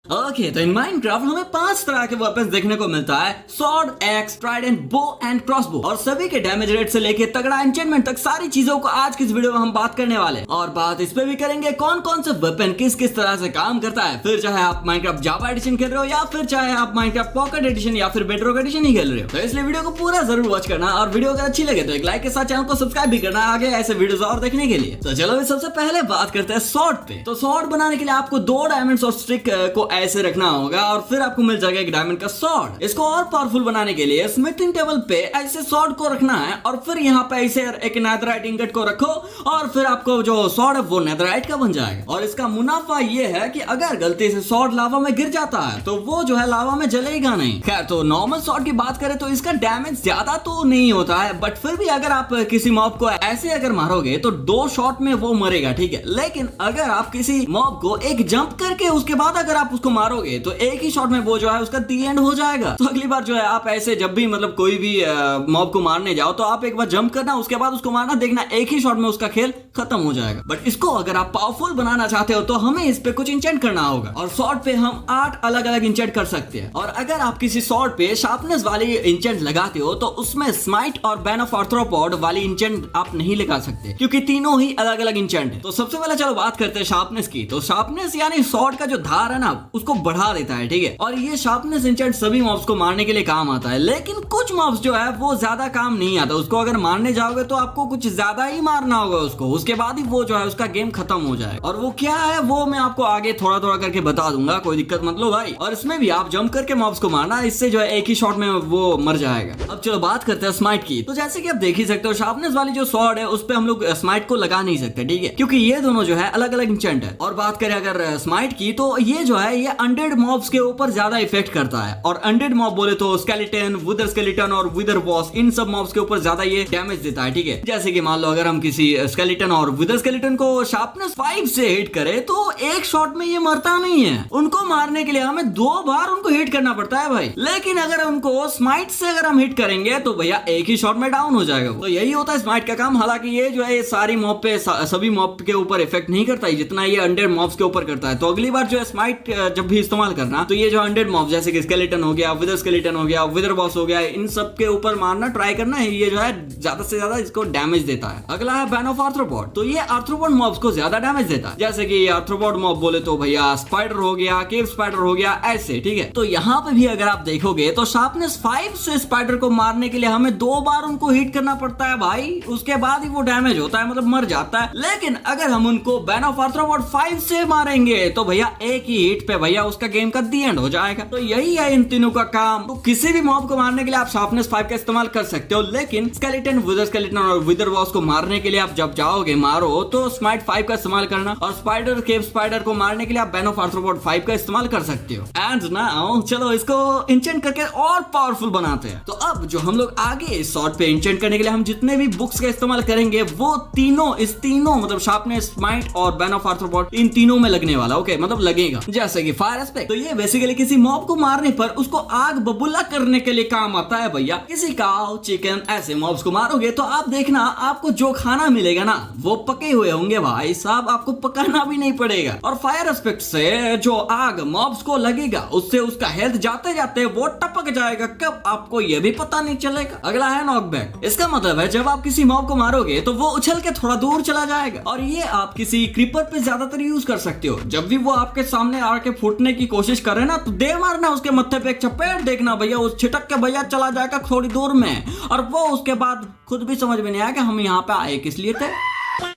Okay, तो in Minecraft हमें 5 तरह के वेपन्स देखने को मिलता है। Sword, x, Trident, bow and crossbow. और सभी के डैमेज रेट से लेके तगड़ा एन्चेंटमेंट तक सारी चीजों को आज की इस वीडियो में हम बात करने वाले हैं। और बात इस पे भी करेंगे कौन कौन से वेपन किस किस तरह से काम करता है। फिर चाहे आप माइनक्राफ्ट जावा एडिशन खेल रहे हो या फिर चाहे आप माइनक्राफ्ट पॉकेट एडिशन या फिर बेडरॉक एडिशन ही खेल रहे हो, तो इसलिए वीडियो को पूरा जरूर वॉच करना। और वीडियो अगर अच्छी लगे तो एक लाइक के साथ चैनल को सब्सक्राइब भी करना आगे ऐसे वीडियोस और देखने के लिए। तो चलो सबसे पहले बात करते हैं सॉर्ड पे। तो सॉर्ड बनाने के लिए आपको 2 डायमंड्स और स्टिक को ऐसे रखना होगा और फिर आपको मिल जाएगा एक डायमंड का सॉर्ड। इसको और पावरफुल बनाने के लिए स्मिथिंग टेबल पे ऐसे सॉर्ड को रखना है और फिर यहाँ पे ऐसे एक नेथराइट इंगट को रखो और फिर आपको जो सॉर्ड है वो नेथराइट का बन जाएगा। और इसका मुनाफा ये है कि अगर गलती से सॉर्ड लावा में गिर जाता है तो वो जो है लावा में जलेगा नहीं। खैर, तो नॉर्मल सॉर्ड की बात करें तो इसका डैमेज ज्यादा तो नहीं होता है, बट फिर भी अगर आप किसी मॉब को ऐसे अगर मारोगे तो 2 शॉट में वो मरेगा, ठीक है। लेकिन अगर आप किसी मॉब को एक जंप करके उसके बाद अगर आप उसको मारोगे तो एक ही शॉट में वो जो है उसका दी एंड हो जाएगा। तो अगली बार जो है आप ऐसे जब भी मतलब कोई भी मॉब को मारने जाओ तो आप एक बार जंप करना, उसके बाद उसको मारना, देखना एक ही शॉट में उसका खेल खत्म हो जाएगा। बट इसको अगर आप पावरफुल बनाना चाहते हो तो हमें इस पे कुछ इंचेंट करना होगा और सॉर्ड पे हम 8 अलग अलग इंचेंट कर सकते हैं। और अगर आप किसी सॉर्ड पे शार्पनेस वाली इंचेंट लगाते हो तो उसमें स्माइट और बैन ऑफ आर्थ्रोपॉड वाली इंचेंट आप नहीं लगा सकते क्योंकि तीनों ही अलग अलग इंचेंट है। तो सबसे पहले चलो बात करते हैं शार्पनेस की। तो शार्पनेस यानी सॉर्ड का जो धार है ना उसको बढ़ा देता है, ठीक है। और ये शार्पनेस इंचेंट सभी मॉब्स को मारने के लिए काम आता है, लेकिन कुछ मॉब्स जो है वो ज्यादा काम नहीं आता। उसको अगर मारने जाओगे तो आपको कुछ ज्यादा ही मारना होगा उसको, उसके बाद ही वो जो है उसका गेम खत्म हो जाए। और वो क्या है वो मैं आपको आगे थोड़ा थोड़ा करके बता दूंगा, कोई दिक्कत मत लो भाई। और इसमें भी आप जंप करके मॉब्स को मारना, इससे जो है एक ही शॉट में वो मर जाएगा। अब चलो बात करते हैं स्माइट की। तो जैसे कि आप देख ही सकते हो शार्पनेस वाली जो सॉर्ड है उस पे हम लोग स्माइट को लगा नहीं सकते, ठीक है, क्योंकि ये दोनों जो है अलग अलग इंचेंट है। और बात करें अगर स्माइट की तो ये जो है ये अनडेड मॉब्स के ऊपर ज्यादा इफेक्ट करता है। और अनडेड मॉब बोले तो स्केलेटन, विदर स्केलेटन और विदर बॉस, इन सब मॉब्स के ऊपर ज्यादा ये डैमेज देता है, ठीक है। जैसे कि मान लो अगर हम किसी स्केलेटन और विदर स्केलेटन को शार्पनेस 5 से हिट करें तो एक शॉट में ये मरता नहीं है। उनको मारने के लिए हमें 2 बार उनको हिट करना पड़ता है भाई। लेकिन अगर उनको स्माइट से अगर हम हिट करेंगे तो भैया एक ही शॉट में डाउन हो जाएगा। तो यही होता है स्माइट का काम। हालांकि ये जो है सारी मॉब पे सभी मॉब के ऊपर इफेक्ट नहीं करता है जितना ये अनडेड मॉब्स के ऊपर करता है। तो अगली बार जो है स्माइट जब भी इस्तेमाल करना तो ये जो अनडेड मॉब जैसे कि स्केलेटन हो गया, विदर स्केलेटन हो गया, विदर बॉस हो गया, इन सब के ऊपर मारना ट्राई करना है। ये जो है ज्यादा से ज्यादा इसको डैमेज देता है। अगला है बैन ऑफ आर्थ्रोपॉड। तो ये आर्थ्रोपॉड मॉब्स को ज्यादा डैमेज देता है। जैसे कि आर्थ्रोपॉड मॉब बोले तो भैया स्पाइडर हो गया, केव स्पाइडर हो गया, ऐसे, ठीक है। तो यहाँ पे भी अगर आप देखोगे तो शार्पनेस 5 से स्पाइडर को मारने के लिए हमें 2 बार उनको हिट करना पड़ता है भाई, उसके बाद ही वो डैमेज होता है, मतलब मर जाता है। लेकिन अगर हम उनको बैन ऑफ आर्थ्रोपॉड 5 से मारेंगे तो भैया एक ही हिट पे भैया उसका गेम का दी एंड हो जाएगा। तो यही है इन तीनों का काम। तो किसी भी मॉब को मारने के लिए आप शार्पनेस 5 का इस्तेमाल कर सकते हो, लेकिन स्केलेटन, विदर स्केलेटन और विदर बॉस को मारने के लिए आप जब जाओगे मारो तो स्माइट 5 का इस्तेमाल करना। और स्पाइडर, केव स्पाइडर को मारने के लिए आप बैन ऑफ आर्थ्रोपॉड 5 का इस्तेमाल कर सकते हो। एंड नाउ चलो इसको इंचेंट करके और पावरफुल बनाते हैं। तो अब जो हम लोग आगे इस सॉर्ड पे इंचेंट करने के लिए हम जितने भी बुक्स का इस्तेमाल करेंगे वो इस तीनों मतलब शार्पनेस, स्माइट और बैन ऑफ आर्थ्रोपॉड, इन तीनों में लगने वाला, ओके, मतलब लगेगा। जैसे कि फायर एस्पेक्ट, तो ये बेसिकली किसी मॉब को मारने पर उसको आग बबूला करने के लिए काम आता है भैया। किसी काऊ, चिकन, ऐसे मॉब्स को मारोगे तो आप देखना आपको जो खाना मिलेगा ना वो पके हुए होंगे भाई साहब, आपको पकाना भी नहीं पड़ेगा। और फायर एस्पेक्ट से जो आग मॉब्स को लगेगा उससे उसका हेल्थ जाते जाते वो टपक जाएगा, कब आपको ये भी पता नहीं चलेगा। अगला है नॉकबैक। इसका मतलब है जब आप किसी मॉब को मारोगे तो वो उछल के थोड़ा दूर चला जाएगा। और ये आप किसी क्रीपर पे ज्यादातर यूज कर सकते हो। जब भी वो आपके सामने आके फूटने की कोशिश करे ना तो दे मारना उसके मत्थे पे एक चपेट, देखना भैया उस छिटक के भैया चला जाएगा थोड़ी दूर में। और वो उसके बाद खुद भी समझ में नहीं आएगा हम यहाँ पे आए किस लिए थे।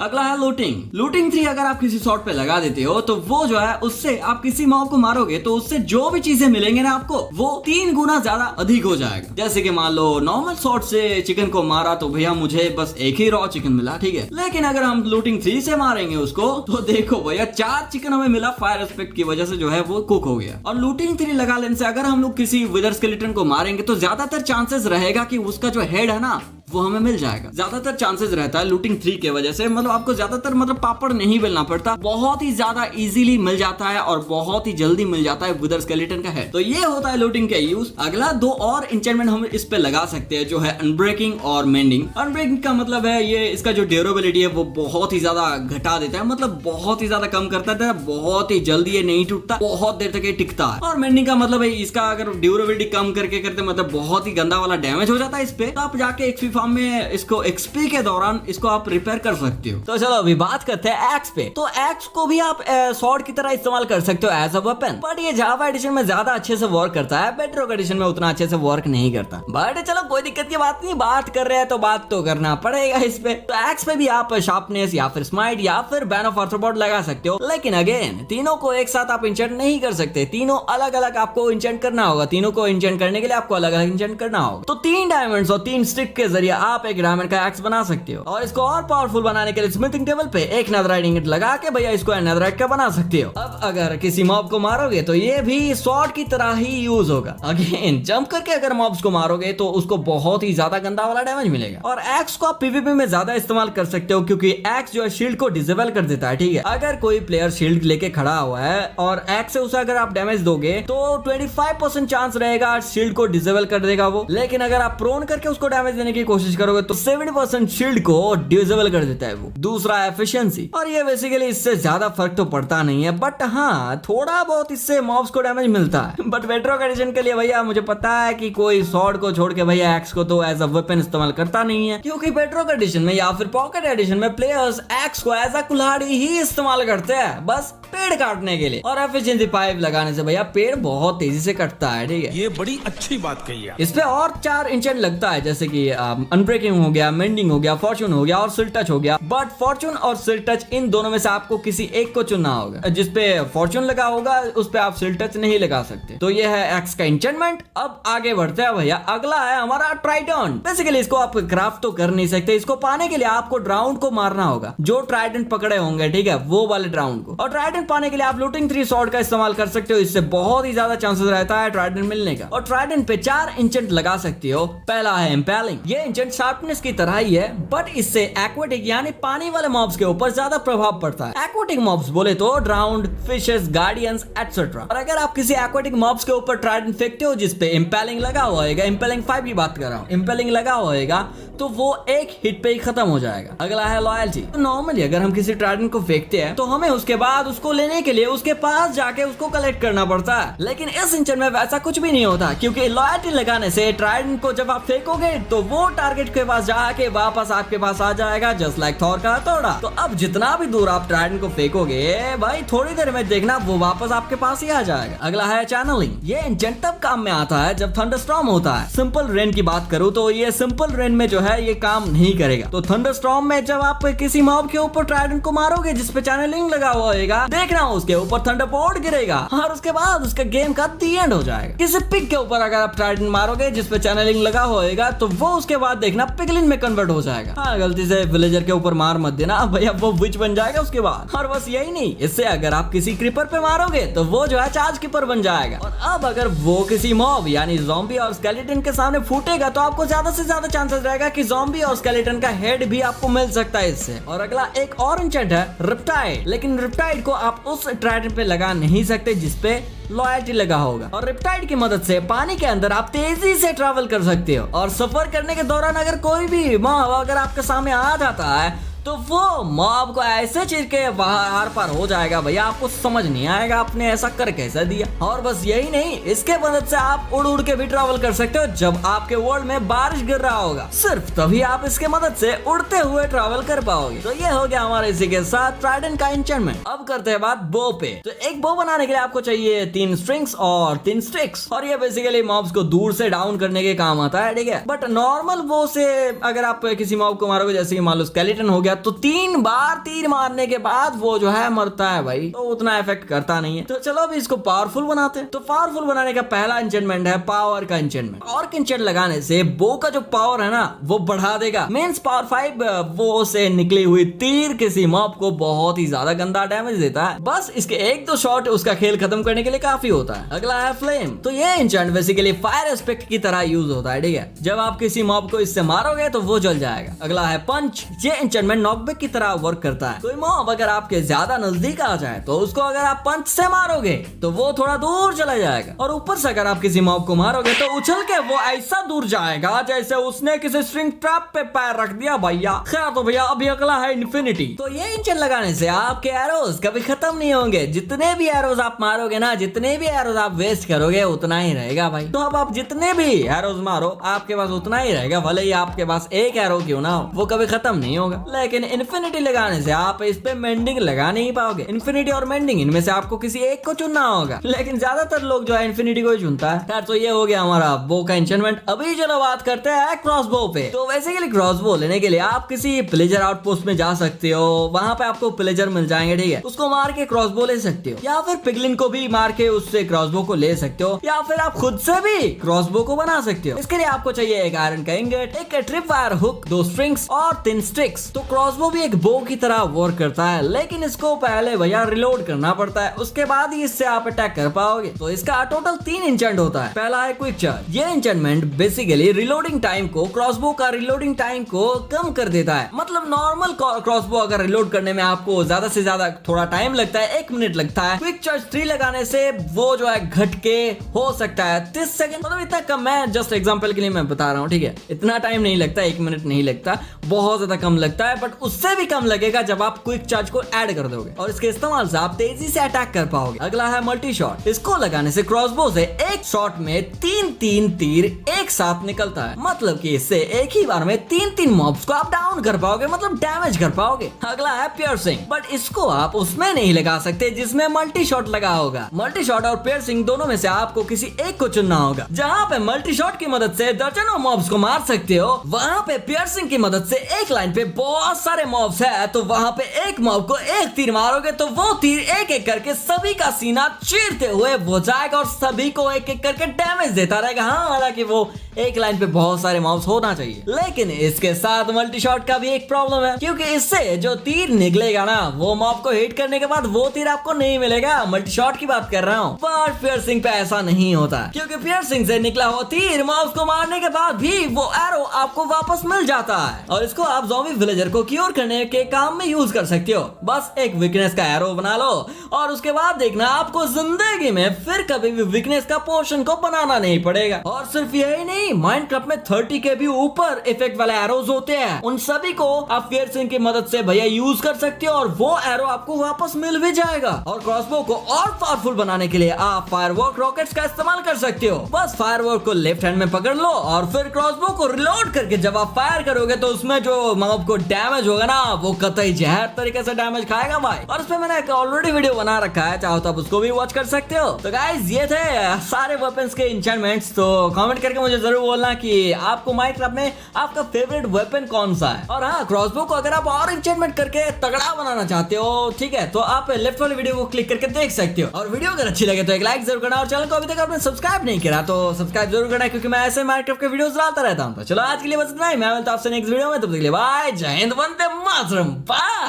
अगला है लूटिंग। लूटिंग 3 अगर आप किसी सॉर्ड पे लगा देते हो तो वो जो है उससे आप किसी मॉब को मारोगे तो उससे जो भी चीजें मिलेंगे ना आपको वो 3 गुना ज्यादा अधिक हो जाएगा। जैसे कि मान लो नॉर्मल सॉर्ड से चिकन को मारा तो भैया मुझे बस एक ही रॉ चिकन मिला, ठीक है। लेकिन अगर हम लूटिंग 3 से मारेंगे उसको तो देखो भैया 4 चिकन हमें मिला, फायर एस्पेक्ट की वजह से जो है वो कुक हो गया। और लूटिंग 3 लगा लेने से अगर हम लोग किसी विदर स्केलेटन को मारेंगे तो ज्यादातर चांसेस रहेगा कि उसका जो हेड है ना वो हमें मिल जाएगा। ज्यादातर चांसेस रहता है लूटिंग 3 के वजह से, मतलब आपको ज्यादातर पापड़ नहीं मिलना पड़ता, बहुत ही ज्यादा इजीली मिल जाता है और बहुत ही जल्दी मिल जाता है विदर स्केलेटन का हेड। तो ये होता है लूटिंग का यूज। अगला 2 और इंचेंटमेंट हम इस पे लगा सकते हैं, जो है अनब्रेकिंग और मेंडिंग। अनब्रेकिंग का मतलब है ये इसका जो ड्यूरेबिलिटी है वो बहुत ही ज्यादा घटा देता है, मतलब बहुत ही ज्यादा कम करता है, बहुत ही जल्दी ये नहीं टूटता, बहुत देर तक ये टिकता है। और मेंडिंग का मतलब है इसका अगर ड्यूरेबिलिटी कम करके करते मतलब बहुत ही गंदा वाला डैमेज हो जाता है इस पे, तो आप जाके एक्सपी फार्म में इसको एक्सपी के दौरान इसको आप रिपेयर कर सकते हो। तो चलो अभी बात करते हैं एक्स पे। तो एक्स को भी आप स्वॉर्ड की तरह इस्तेमाल कर सकते हो एज अ वेपन, बट ये जावा एडिशन में ज्यादा अच्छे से वर्क करता है, बेडरॉक एडिशन में उतना अच्छे से वर्क नहीं करता। बट चलो कोई दिक्कत की बात नहीं, बात कर रहे हैं तो बात तो करना पड़ेगा इस पे। तो एक्स पे भी आप शार्पनेस या फिर स्माइट या फिर बैन ऑफ आर्थ्रोपॉड लगा सकते हो, लेकिन अगेन तीनों को एक साथ आप इंचेंट नहीं कर सकते, तीनों अलग अलग आपको इंचेंट करना होगा। तीनों को इंचेंट करने के लिए आपको अलग अलग इंचेंट करना होगा। तो 3 डायमंड्स और 3 स्टिक के जरिए आप एक डायमंड का एक्स बना सकते हो, और इसको और पावरफुल बनाने के लिए स्मिथिंग टेबल पे एक नेथराइट इंगट लगा के भैया इसको नेथराइट का बना सकते हो। अब अगर किसी मॉब को मारोगे तो ये भी स्वॉर्ड की तरह ही यूज होगा। अगेन जंप करके अगर मॉब्स को मारोगे तो उसको बहुत ही ज्यादा गंदा वाला डैमेज मिलेगा। और एक्स को आप पीवीपी में ज्यादा इस्तेमाल कर सकते हो, क्योंकि एक्स जो है शील्ड को डिसेबल कर देता है। ठीक है, अगर कोई प्लेयर शील्ड लेके खड़ा हुआ है और एक्स से उसे अगर आप डैमेज दोगे तो 25% चांस रहेगा शील्ड को डिसेबल कर देगा वो, लेकिन अगर आप प्रोन करके उसको डैमेज देने की कोशिश करोगे तो 70% शील्ड को डिसेबल कर देता है वो। दूसरा एफिशिएंसी, और ये बेसिकली इससे ज्यादा फर्क तो पड़ता नहीं है, बट हाँ थोड़ा बहुत इससे मॉब्स को डैमेज मिलता है। बट बेडरॉक एडिशन के लिए भैया मुझे पता है कि कोई स्वॉर्ड को छोड़ के भैया एक्स को तो एज अ वेपन इस्तेमाल करता नहीं है, क्योंकि बेडरॉक एडिशन में या फिर पॉकेट एडिशन में प्लेयर्स एक्स को एज अ कुल्हाड़ी ही इस्तेमाल करते हैं, बस पेड़ काटने के लिए। और एफिशिएंसी 5 लगाने से भैया पेड़ बहुत तेजी से कटता है। ठीक है, ये बड़ी अच्छी बात कही है। इस पे और 4 इंचेंट लगता है, जैसे कि अनब्रेकिंग हो गया, मेंडिंग हो गया, फॉर्चून हो गया और सिल टच हो गया। बट फॉर्चून और सिल टच इन दोनों में से आपको किसी एक को चुनना होगा। जिसपे फॉर्चून लगा होगा उस पे आप सिल टच नहीं लगा सकते। तो ये है एक्स का इंचेंटमेंट। अब आगे बढ़ते हैं भैया, अगला है हमारा ट्राइडेंट। बेसिकली इसको आप क्राफ्ट तो कर नहीं सकते, इसको पाने के लिए आपको ड्राउंड को मारना होगा, जो ट्राइडेंट पकड़े होंगे, ठीक है, वो वाले ड्राउंड को। और ट्राइडेंट पाने के लिए आप लूटिंग 3 स्वॉर्ड का इस्तेमाल कर सकते हो, इससे बहुत ही ज्यादा चांसेस रहता है ट्राइडेंट मिलने का। और ट्राइडेंट पे 4 इंचेंट लगा सकते हो। पहला है इम्पेलिंग, ये इंचेंट शार्पनेस की तरह ही है, बट इससे एक्वेटिक यानी पानी वाले मॉब्स के ऊपर ज्यादा प्रभाव पड़ता है। एक्वेटिक मॉब्स बोले तो ड्राउंड, फिशेस, गार्डियंस एटसेट्रा। और अगर आप किसी एक्वेटिक मॉब्स के ऊपर ट्राइडेंट फेंकते हो जिसपे इम्पेलिंग लगा हुआ होगा, इम्पेलिंग 5 की बात कर रहा हूँ, इम्पेलिंग लगा हुआ होगा, तो वो एक हिट पे ही खत्म हो जाएगा। अगला है लॉयल्टी। तो नॉर्मली अगर हम किसी ट्राइडेंट को फेंकते हैं तो हमें उसके बाद उसको लेने के लिए उसके पास जाके उसको कलेक्ट करना पड़ता है, लेकिन इस इंचन में वैसा कुछ भी नहीं होता, क्योंकि लॉयल्टी लगाने से ट्राइडेंट को जब आप फेंकोगे तो वो टारगेट के पास जाके वापस आपके पास आ जाएगा, जस्ट लाइक थॉर का हथौड़ा। तो अब जितना भी दूर आप ट्राइडेंट को फेंकोगे भाई थोड़ी देर में देखना वो वापस आपके पास ही आ जाएगा। अगला है चैनलिंग। ये इंचेंट तब काम में आता है जब थंडरस्टॉर्म होता है। सिंपल रेन की बात करूं तो ये सिंपल रेन में जो है ये काम नहीं करेगा। तो थंडरस्टॉर्म में जब आप किसी मॉब के ऊपर ट्राइडेंट को मारोगे जिसपे चैनलिंग लगा हुआ होगा, देखना उसके ऊपर थंडरबोल्ट गिरेगा और उसके बाद उसका गेम का दी एंड हो जाएगा। किसी पिग के ऊपर अगर आप ट्राइडेंट मारोगे जिसपे चैनलिंग लगा होगा तो वो उसके बाद देखना पिगलिन में कन्वर्ट हो जाएगा। हाँ, गलती से विलेजर के ऊपर मार मत देना भैया, वो विच बन जाएगा उसके बाद। और बस यही नहीं, इससे अगर आप किसी क्रीपर पे मारोगे तो वो जो है चार्ज कीपर बन जाएगा। और अब अगर वो किसी मॉब यानी ज़ॉम्बी और स्केलेटन के सामने फूटेगा तो आपको ज्यादा से ज्यादा चांसेस रहेगा कि ज़ॉम्बी और स्केलेटन का हेड भी आपको मिल सकता है इससे। और अगला एक और इंचेंट है रिप्टाइड, लेकिन रिप्टाइड को आप उस ट्राइडेंट पे लगा नहीं सकते जिसपे लॉयल्टी लगा होगा। और रिप्टाइड की मदद से पानी के अंदर आप तेजी से ट्रैवल कर सकते हो, और सफर करने के दौरान अगर कोई भी मॉब अगर आपके सामने आ जाता है तो वो मॉब को ऐसे चीर के बाहर आर पार हो जाएगा भैया, आपको समझ नहीं आएगा आपने ऐसा कर कैसे दिया। और बस यही नहीं, इसके मदद से आप उड़ उड़ के भी ट्रैवल कर सकते हो जब आपके वर्ल्ड में बारिश गिर रहा होगा, सिर्फ तभी आप इसके मदद से उड़ते हुए ट्रैवल कर पाओगे। तो ये हो गया हमारे इसी के साथ ट्राइडेंट का एन्चेंटमेंट। अब करते हैं बात बो पे। तो एक बो बनाने के लिए आपको चाहिए 3 स्ट्रिंग्स और 3 स्टिक्स, और ये बेसिकली मॉब्स को दूर से डाउन करने के काम आता है, ठीक है। बट नॉर्मल बो से अगर आप किसी मॉब को मारोगे, जैसे कि मान लो स्केलेटन हो गया, तो 3 बार तीर मारने के बाद वो जो है मरता है भाई, तो उतना इफेक्ट करता नहीं है। तो चलो अभी इसको पावरफुल बनाते हैं। तो पावरफुल बनाने का पहला एन्चेंटमेंट है पावर का एन्चेंटमेंट। पावर का एन्चेंट लगाने से बो का जो पावर है ना वो बढ़ा देगा। मींस पावर 5 वो से निकली हुई तीर किसी मॉब को बहुत ही ज्यादा गंदा डैमेज देता है। बस इसके 1-2 शॉट उसका खेल खत्म करने के लिए काफी होता है। अगला है फ्लेम। तो ये एन्चेंट बेसिकली फायर एस्पेक्ट की तरह यूज होता है, ठीक है। जब आप किसी मॉब को इससे मारोगे तो वो जल जाएगा। अगला है पंच। ये एन्चेंटमेंट नॉकबैक की तरह वर्क करता है। कोई मॉब अगर आपके ज्यादा नजदीक आ जाए तो उसको अगर आप पंच से मारोगे तो वो थोड़ा दूर चला जाएगा, और ऊपर से अगर आप किसी मॉब को मारोगे तो उछल के वो ऐसा दूर जाएगा जैसे उसने किसी स्ट्रिंग ट्रैप पे पैर रख दिया भैया। खैर तो भैया अभी अगला है इन्फिनिटी। तो ये एन्चेंट लगाने से आपके एरोज कभी खत्म नहीं होंगे। जितने भी एरोज आप मारोगे ना, जितने भी एरोज आप वेस्ट करोगे उतना ही रहेगा भाई। तो अब आप जितने भी एरोज मारो आपके पास उतना ही रहेगा, भले ही आपके पास एक एरो क्यों ना हो, वो कभी खत्म नहीं होगा। लेकिन इन्फिनिटी लगाने से आप इस पे मेंडिंग लगा नहीं पाओगे। इन्फिनिटी और मेंडिंग इनमें से आपको किसी एक को चुनना होगा, लेकिन ज्यादातर लोग जो है इन्फिनिटी को ही चुनता है। खैर तो ये हो गया हमारा बो का एन्चेंटमेंट। अभी चलो बात करते हैं क्रॉसबो पे। तो बेसिकली क्रॉसबो लेने के लिए आप किसी पिलेजर आउटपोस्ट में जा सकते हो, वहां पे आपको पिलेजर मिल जाएंगे, ठीक है। उसको मार के क्रॉसबो ले सकते हो, या फिर पिगलिन को भी मार के उससे क्रॉसबो को ले सकते हो, या फिर आप खुद से भी क्रॉसबो को बना सकते हो। इसके लिए आपको चाहिए एक आयरन का इंगट, एक ट्रिप वायर हुक, 2 स्ट्रिंग्स और 3 स्टिक्स। तो क्रॉसबो भी एक बो की तरह वर्क करता है, लेकिन इसको पहले भैया रिलोड करना पड़ता है, उसके बाद ही इससे आप अटैक कर पाओगे। तो इसका टोटल 3 एन्चेंट होता है। पहला है क्विक चार्ज। ये एन्चेंटमेंट बेसिकली रिलोडिंग टाइम को, क्रॉसबो का रिलोडिंग टाइम को कम कर देता है। मतलब नॉर्मल क्रॉसबो अगर रिलोड करने में आपको ज्यादा से ज्यादा थोड़ा टाइम लगता है, 1 मिनट लगता है, क्विक चार्ज 3 लगाने से वो जो है घट के हो सकता है 30 सेकंड। मतलब इतना कम है, जस्ट एग्जांपल के लिए मैं बता रहा हूँ, ठीक है। इतना टाइम नहीं लगता, 1 मिनट नहीं लगता, बहुत ज्यादा कम लगता है, बट उससे भी कम लगेगा जब आप क्विक चार्ज को ऐड कर दोगे, और इसके इस्तेमाल से आप तेजी से अटैक कर पाओगे। अगला है मल्टी शॉट। इसको लगाने से क्रॉसबो से एक शॉट में 3 तीर एक साथ निकलता है। मतलब कि इससे एक ही बार में 3 मॉब्स को आप डाउन कर पाओगे, मतलब डैमेज कर पाओगे। अगला है पियर्सिंग, बट इसको आप उसमें नहीं लगा सकते जिसमें मल्टी शॉट लगा होगा। मल्टी शॉट और पियर्सिंग दोनों में से आपको किसी एक को चुनना होगा। जहाँ पे मल्टी शॉट की मदद से दर्जनों मॉब्स को मार सकते हो, वहाँ पे पियर्सिंग की मदद से एक लाइन पे बहुत सारे मॉब्स है, तो वहाँ पे एक मॉब को एक तीर मारोगे तो वो तीर एक एक करके सभी का सीना चीरते हुए वो जाएगा और सभी को एक एक करके डैमेज देता रहेगा। हाँ, हालांकि वो एक लाइन पे बहुत सारे मॉब्स होना चाहिए, लेकिन इसके साथ मल्टी शॉट का भी एक प्रॉब्लम है, क्योंकि इससे जो तीर निकलेगा ना वो मॉब को हिट करने के बाद वो तीर आपको नहीं मिलेगा। मल्टी शॉट की बात कर रहा हूँ, पर पियर्सिंग पे ऐसा नहीं होता, क्योंकि पियर्सिंग से निकला हुआ तीर मॉब्स को मारने के बाद भी वो एरो आपको वापस मिल जाता है, और इसको आप ज़ॉम्बी विलेजर को क्योर करने के काम में यूज कर सकते हो। बस एक वीकनेस का एरो बना लो और उसके बाद देखना आपको जिंदगी में फिर कभी भी वीकनेस का पोर्शन को बनाना नहीं पड़ेगा। और सिर्फ यही नहीं, माइनक्राफ्ट में 30 के भी ऊपर इफेक्ट वाले एरोज होते हैं, उन सभी को आप पियर्सिंग की मदद से भैया यूज कर सकते हो और वो एरो आपको वापस मिल भी जाएगा। और क्रॉसबो को और पावरफुल बनाने के लिए आप फायरवर्क रॉकेट्स का इस्तेमाल कर सकते हो। बस फायरवर्क को लेफ्ट हैंड में पकड़ लो और फिर क्रॉसबो को रिलोड करके जब आप फायर करोगे तो उसमें जो मॉब को डैमेज होगा ना वो कतई जहर तरीके से डैमेज खाएगा भाई। और उसमें मैंने एक ऑलरेडी वीडियो बना रखा है, चाहो तो आप उसको भी वॉच कर सकते हो। तो गाइस ये थे सारे वेपन्स के एन्चेंटमेंट्स। तो कमेंट करके मुझे जरूर बोलना कि आपको माइनक्राफ्ट में आपका फेवरेट वेपन कौन सा है। और हाँ, क्रॉसबो को अगर आप और एन्चेंटमेंट करके तगड़ा बनाना चाहते हो, ठीक है, तो आप लेफ्ट वाले वीडियो को क्लिक करके देख सकते हो। और वीडियो अगर अच्छी लगे तो एक लाइक जरूर करना, और चैनल को अभी तक आपने सब्सक्राइब नहीं किया तो सब्सक्राइब जरूर करना, क्योंकि मैं ऐसे माइनक्राफ्ट के वीडियोस डालता रहता हूँ। तो चलो आज के लिए बस इतना ही, मैं मिलता हूं आपसे नेक्स्ट वीडियो में, तब तक के लिए बाय, जय हिंद, वंदे मातरम, बाय।